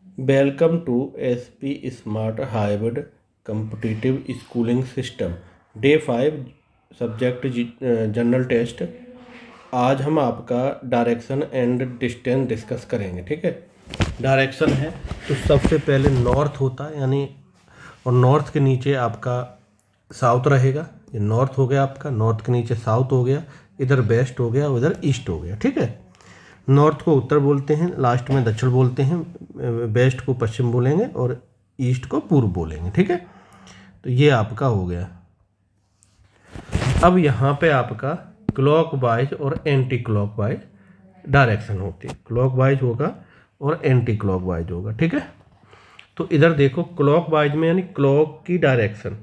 Welcome to SP smart hybrid competitive schooling system day 5 subject general test. आज हम आपका direction and distance discuss करेंगे। ठीक है, डायरेक्शन है तो सबसे पहले नॉर्थ होता है, यानी और नॉर्थ के नीचे आपका साउथ रहेगा। ये नॉर्थ हो गया आपका, नॉर्थ के नीचे साउथ हो गया, इधर वेस्ट हो गया, उधर ईस्ट हो गया। ठीक है, नॉर्थ को उत्तर बोलते हैं, लास्ट में दक्षिण बोलते हैं, वेस्ट को पश्चिम बोलेंगे और ईस्ट को पूर्व बोलेंगे। ठीक है, तो ये आपका हो गया। अब यहाँ पे आपका क्लॉकवाइज और एंटी क्लॉकवाइज डायरेक्शन होती है। क्लॉकवाइज होगा और एंटी क्लॉकवाइज होगा। ठीक है, तो इधर देखो क्लॉकवाइज में यानी क्लॉक की डायरेक्शन।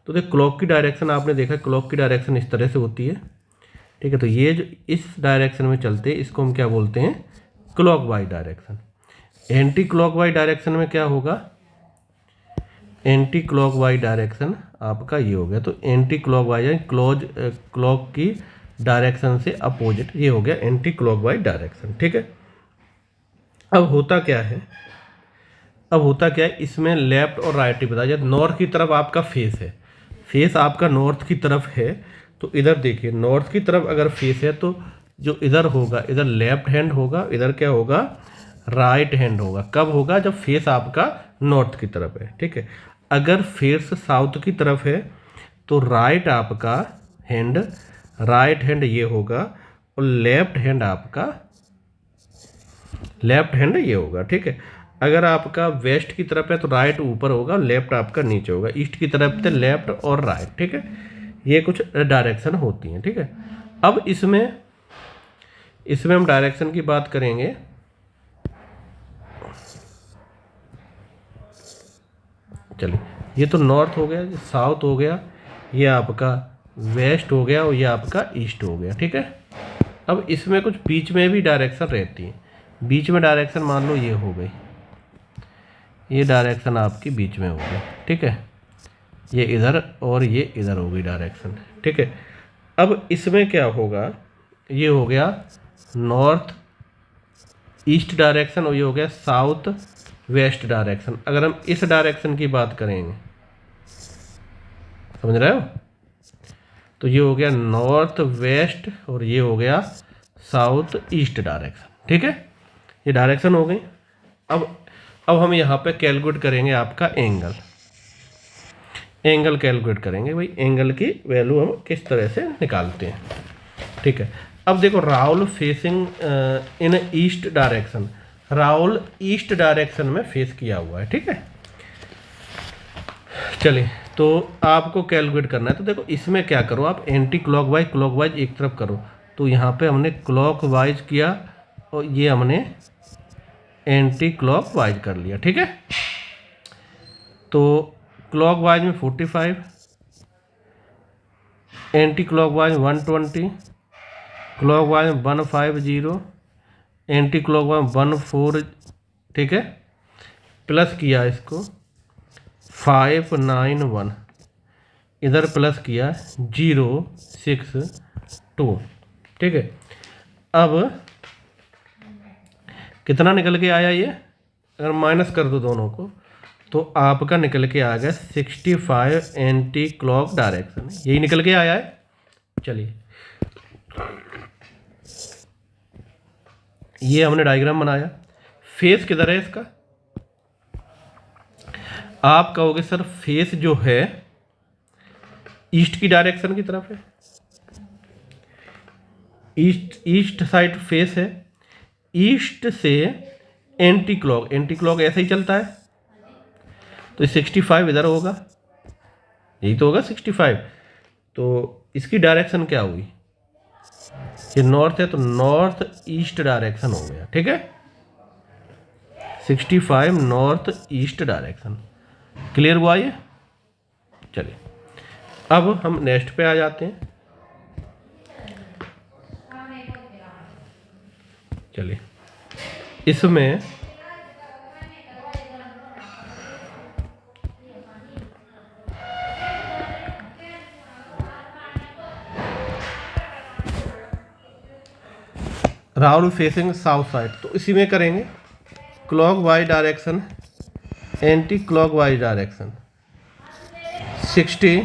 तो देखो क्लॉक की डायरेक्शन आपने देखा, क्लॉक की डायरेक्शन इस तरह से होती है। ठीक है, तो ये जो इस डायरेक्शन में चलते हैं इसको हम क्या बोलते हैं, clockwise direction. Anti clockwise direction में क्या होगा, एंटी क्लॉकवाइज डायरेक्शन आपका ये हो गया। तो एंटी क्लॉकवाइज यानी क्लॉक की डायरेक्शन से अपोजिट, ये हो गया एंटी क्लॉकवाइज डायरेक्शन। ठीक है, अब होता क्या है, इसमें लेफ्ट और राइट ही बताया जाए। नॉर्थ की तरफ आपका फेस है, फेस आपका नॉर्थ की तरफ है, तो इधर देखिए नॉर्थ की तरफ अगर फेस है तो जो इधर होगा, इधर लेफ्ट हैंड होगा, इधर क्या होगा, राइट हैंड होगा। कब होगा, जब फेस आपका नॉर्थ की तरफ है। ठीक है, अगर फेस साउथ की तरफ है तो राइट आपका हैंड, राइट हैंड ये होगा और लेफ्ट हैंड आपका, लेफ्ट हैंड ये होगा। ठीक है, अगर आपका वेस्ट की तरफ है तो राइट ऊपर होगा, लेफ्ट आपका नीचे होगा। ईस्ट की तरफ थे लेफ्ट और राइट। ठीक है, ये कुछ डायरेक्शन होती हैं। ठीक है, अब इसमें हम डायरेक्शन की बात करेंगे। चलिए, ये तो नॉर्थ हो गया, ये साउथ हो गया, ये आपका वेस्ट हो गया और ये आपका ईस्ट हो गया। ठीक है, अब इसमें कुछ बीच में भी डायरेक्शन रहती है। बीच में डायरेक्शन मान लो ये हो गई, ये डायरेक्शन आपकी बीच में हो गई। ठीक है, ये इधर और ये इधर हो गई डायरेक्शन। ठीक है, अब इसमें क्या होगा, ये हो गया नॉर्थ ईस्ट डायरेक्शन और ये हो गया साउथ वेस्ट डायरेक्शन। अगर हम इस डायरेक्शन की बात करेंगे, समझ रहे हो, तो ये हो गया नॉर्थ वेस्ट और ये हो गया साउथ ईस्ट डायरेक्शन। ठीक है, ये डायरेक्शन हो गई। अब हम यहाँ पे कैलकुलेट करेंगे आपका एंगल। कैलकुलेट करेंगे भाई, एंगल की वैल्यू हम किस तरह से निकालते हैं। ठीक है, अब देखो Rahul facing in east direction, Rahul east direction में फेस किया हुआ है। ठीक है, चलिए तो आपको कैलकुलेट करना है। तो देखो इसमें क्या करो आप, एंटी क्लॉकवाइज एक तरफ करो। तो यहाँ पे हमने क्लॉकवाइज किया और ये हमने एंटी क्लॉकवाइज कर लिया। ठीक है, तो क्लॉकवाइज में 45, एंटी क्लॉकवाइज 120, क्लॉकवाइज में 150, एंटी क्लॉकवाइज 14। ठीक है, प्लस किया इसको 591, इधर प्लस किया 062। ठीक है, अब कितना निकल के आया ये, अगर माइनस कर दो दोनों को तो आपका निकल के आ गया 65 एंटी क्लॉक डायरेक्शन, यही निकल के आया है। चलिए, ये हमने डायग्राम बनाया। फेस किधर है इसका, आप कहोगे सर फेस जो है ईस्ट की डायरेक्शन की तरफ है, ईस्ट साइड फेस है। ईस्ट से एंटी क्लॉक ऐसे ही चलता है, तो 65 इधर होगा, यही तो होगा 65। तो इसकी डायरेक्शन क्या हुई, ये नॉर्थ है तो नॉर्थ ईस्ट डायरेक्शन हो गया। ठीक है, 65 नॉर्थ ईस्ट डायरेक्शन। क्लियर हुआ ये। चलिए, अब हम नेक्स्ट पे आ जाते हैं। चलिए, इसमें राहुल फेसिंग साउथ साइड, तो इसी में करेंगे clock wise direction, anti clock wise direction, 60,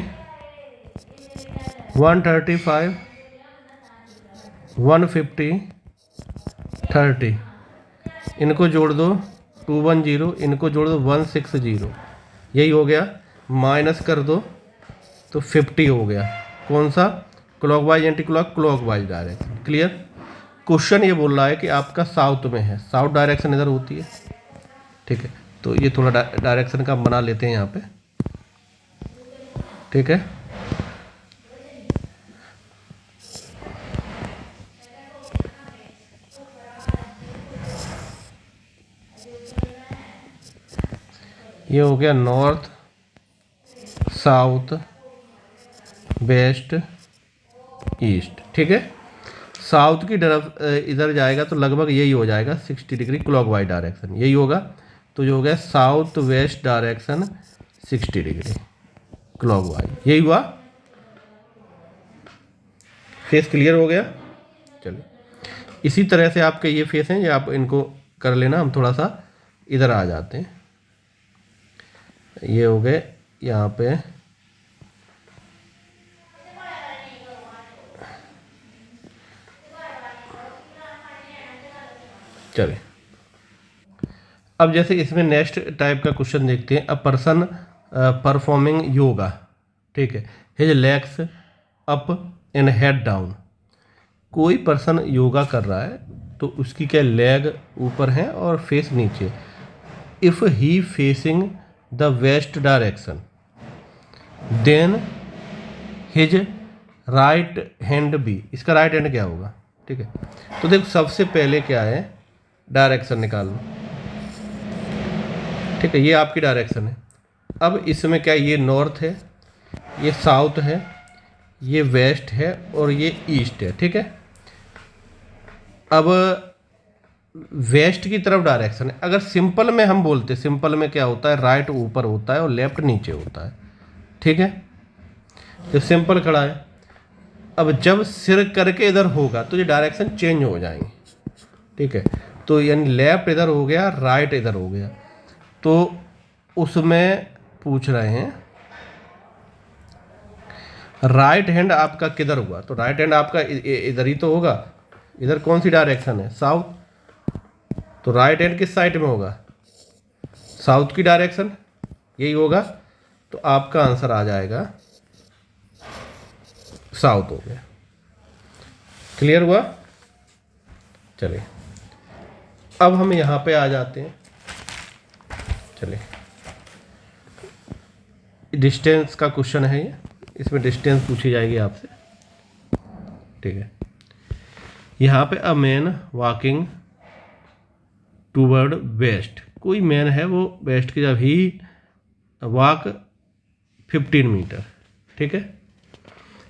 135, 150, 30, इनको जोड़ दो 210, इनको जोड़ दो 160, यही हो गया। माइनस कर दो तो 50 हो गया। कौन सा? Clock wise anti clock, clock wise direction. Clear? Question ये बोल रहा है कि आपका साउथ में है, साउथ डायरेक्शन इधर होती है, ठीक है। तो ये थोड़ा डायरेक्शन का बना लेते हैं यहाँ पे, ठीक है। ये हो गया नॉर्थ, साउथ, वेस्ट, ईस्ट, ठीक है। साउथ की तरफ इधर जाएगा तो लगभग यही हो जाएगा 60 डिग्री क्लॉक वाइज डायरेक्शन, यही होगा। तो जो हो गया south west direction 60 degree clock wise, यही हुआ। फेस क्लियर हो गया? चलिए, इसी तरह से आपके ये फेस हैं, ये आप इनको कर लेना। हम थोड़ा सा इधर आ जाते हैं। ये हो गए यहाँ पे, चलिए अब जैसे इसमें नेक्स्ट टाइप का क्वेश्चन देखते हैं। अ पर्सन परफॉर्मिंग योगा, ठीक है, his legs up and head down. कोई पर्सन योगा कर रहा है तो उसकी क्या लेग ऊपर है और फेस नीचे। If he facing the west direction then his right hand be. इसका राइट हैंड क्या होगा? ठीक है, तो देखो सबसे पहले क्या है, डायरेक्शन निकाल लो, ठीक है। ये आपकी डायरेक्शन है। अब इसमें क्या, ये नॉर्थ है, ये साउथ है, ये वेस्ट है और ये ईस्ट है, ठीक है। अब वेस्ट की तरफ डायरेक्शन है। अगर सिंपल में हम बोलते, सिंपल में क्या होता है, राइट ऊपर होता है और लेफ्ट नीचे होता है, ठीक है। तो सिंपल खड़ा है। अब जब सिर करके इधर होगा तो ये डायरेक्शन चेंज हो जाएंगे, ठीक है। तो यानी लेफ्ट इधर हो गया, राइट इधर हो गया। तो उसमें पूछ रहे हैं राइट हैंड आपका किधर हुआ, तो राइट हैंड आपका इधर ही तो होगा। इधर कौन सी डायरेक्शन है? साउथ। तो राइट हैंड किस साइड में होगा? साउथ की डायरेक्शन, यही होगा। तो आपका आंसर आ जाएगा साउथ हो गया। क्लियर हुआ? चलिए अब हम यहाँ पे आ जाते हैं। चलिए, डिस्टेंस का क्वेश्चन है ये, इसमें डिस्टेंस पूछी जाएगी आपसे, ठीक है। यहाँ पे a man walking toward west. कोई मैन है वो वेस्ट की जब ही वॉक 15 मीटर, ठीक है,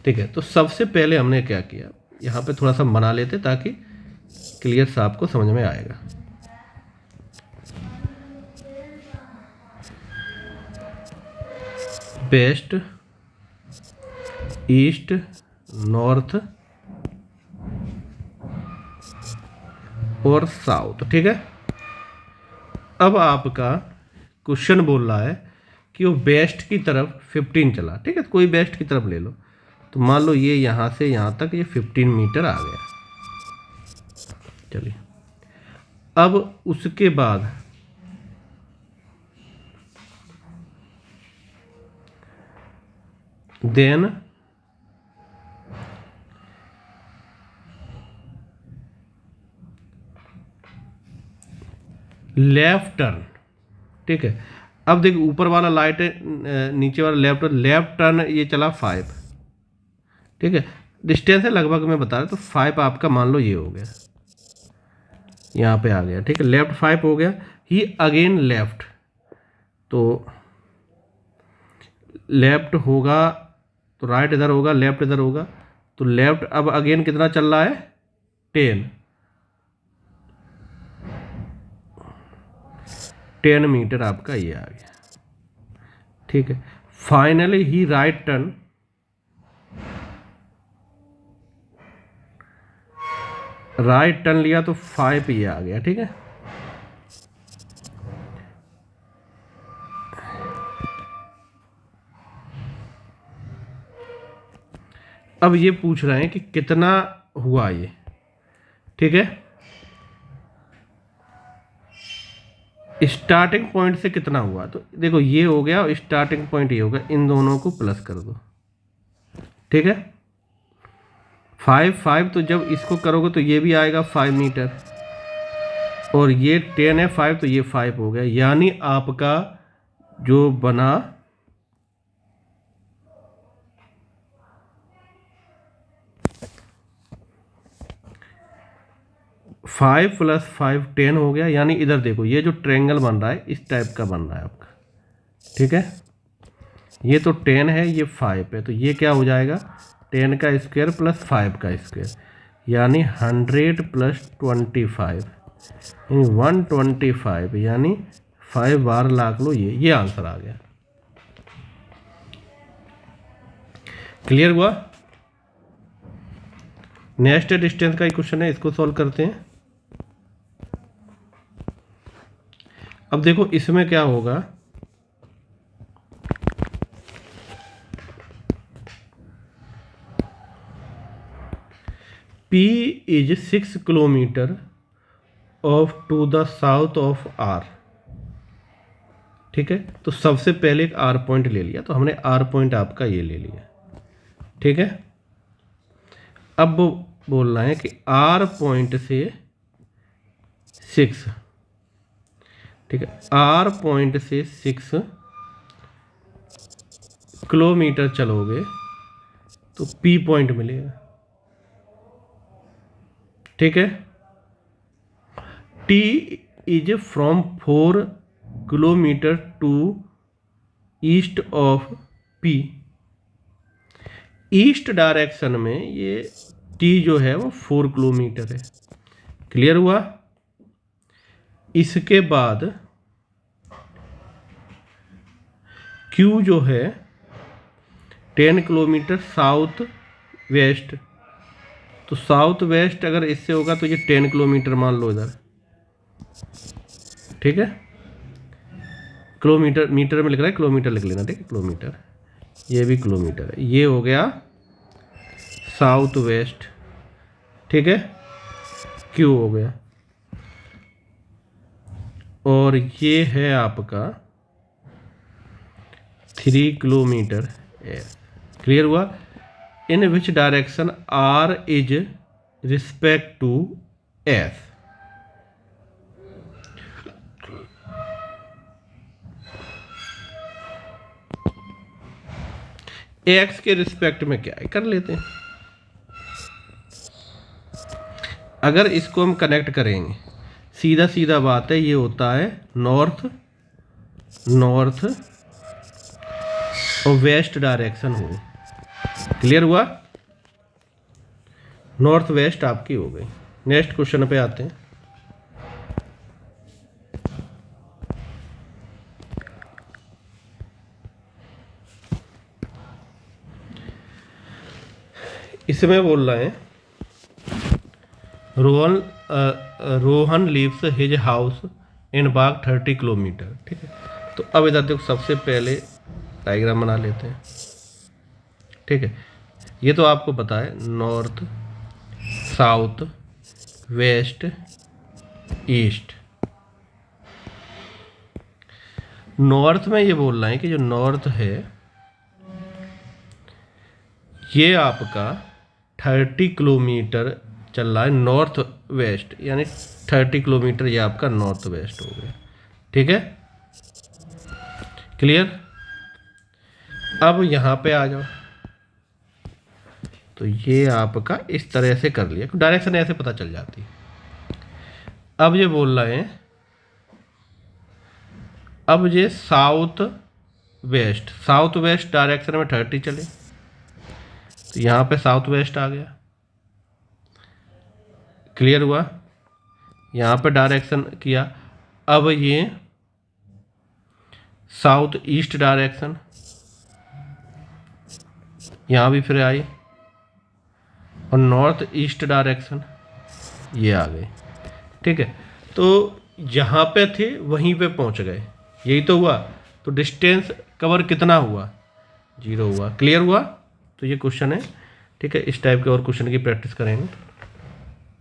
ठीक है। तो सबसे पहले हमने क्या किया, यहाँ पे थोड़ा सा बना लेते ताकि क्लियर सा आपको समझ में आएगा। वेस्ट, ईस्ट, नॉर्थ और साउथ, ठीक है। अब आपका क्वेश्चन बोल रहा है कि वो वेस्ट की तरफ 15 चला, ठीक है। कोई वेस्ट की तरफ ले लो, तो मान लो ये यहाँ से यहाँ तक ये 15 मीटर आ गया। चलिए, अब उसके बाद देन लेफ्ट टर्न, ठीक है। अब देखिए ऊपर वाला लाइट है, नीचे वाला लेफ्ट टर्न ये चला 5, ठीक है। डिस्टेंस है लगभग मैं बता रहा, तो 5 आपका मान लो ये हो गया, यहाँ पे आ गया, ठीक है। लेफ्ट 5 हो गया। ही अगेन लेफ्ट, तो लेफ्ट होगा तो राइट इधर होगा, लेफ्ट इधर होगा, तो लेफ्ट अब अगेन कितना चल रहा है? 10 मीटर आपका ये आ गया, ठीक है। Finally he right turn, right turn लिया तो 5 ये आ गया, ठीक है। अब ये पूछ रहे हैं कि कितना हुआ ये, ठीक है, स्टार्टिंग पॉइंट से कितना हुआ। तो देखो ये हो गया और स्टार्टिंग पॉइंट ये होगा, इन दोनों को प्लस कर दो, ठीक है। 5 तो जब इसको करोगे तो ये भी आएगा 5 मीटर, और ये 10 है 5 तो ये 5 हो गया, यानी आपका जो बना 5 + 5 10 हो गया। यानी इधर देखो ये जो ट्रायंगल बन रहा है इस टाइप का बन रहा है आपका, ठीक है। ये तो 10 है, ये 5 है, तो ये क्या हो जाएगा 10 का स्क्वायर + 5 का स्क्वायर, यानी 100 + 25, यानी 125, यानी 5 बार लाख लो, ये आंसर आ गया। क्लियर हुआ। नेक्स्ट डिस्टेंस का ही क्वेश्चन है, इसको सॉल्व करते हैं। अब देखो इसमें क्या होगा, P is 6 kilometre off to the south of R, ठीक है। तो सबसे पहले एक R पॉइंट ले लिया, तो हमने R पॉइंट आपका ये ले लिया, ठीक है। अब वो बोल रहे हैं कि R पॉइंट से 6, ठीक है, R पॉइंट से 6 किलोमीटर चलोगे तो P पॉइंट मिलेगा, ठीक है। T is from 4 kilometre to east of P। East direction में ये T जो है वो 4 किलोमीटर है। क्लियर हुआ। इसके बाद Q जो है 10 किलोमीटर साउथ वेस्ट, तो साउथ वेस्ट अगर इससे होगा तो ये 10 किलोमीटर मान लो इधर, ठीक है। किलोमीटर मीटर में लिख रहा है, किलोमीटर लिख लेना, ठीक है, किलोमीटर, ये भी किलोमीटर है। ये हो गया साउथ वेस्ट, ठीक है, Q हो गया, और ये है आपका 3 किलोमीटर S। क्लियर हुआ। In which direction R is respect to S। X के रिस्पेक्ट में क्या है कर लेते हैं। अगर इसको हम कनेक्ट करेंगे, सीधा सीधा बात है, ये होता है नॉर्थ नॉर्थ और वेस्ट डायरेक्शन हो। क्लियर हुआ। नॉर्थ वेस्ट आपकी हो गई। नेक्स्ट क्वेश्चन पे आते हैं। इसमें बोल रहे हैं Rohan leaves his house in Bagh 30 kilometre, ठीक है। तो अब इधर देखो सबसे पहले डायग्राम बना लेते हैं, ठीक है। ये तो आपको पता है north south west east. North में ये बोल रहे हैं कि जो नॉर्थ है ये आपका 30 किलोमीटर चल रहा है नॉर्थ वेस्ट, यानी 30 किलोमीटर ये आपका नॉर्थ वेस्ट हो गया, ठीक है। क्लियर। अब यहाँ पे आ जाओ, तो ये आपका इस तरह से कर लिया, डायरेक्शन ऐसे पता चल जाती है। अब ये बोल रहे हैं, अब ये साउथ वेस्ट डायरेक्शन में 30 चले, तो यहाँ पे साउथ वेस्ट आ गया। क्लियर हुआ। यहाँ पे डायरेक्शन किया, अब ये साउथ ईस्ट डायरेक्शन, यहाँ भी फिर आई, और नॉर्थ ईस्ट डायरेक्शन ये आ गई, ठीक है। तो जहाँ पे थे वहीं पे पहुँच गए, यही तो हुआ। तो डिस्टेंस कवर कितना हुआ, 0 हुआ। क्लियर हुआ। तो ये क्वेश्चन है ठीक है, इस टाइप के और क्वेश्चन की प्रैक्टिस करेंगे।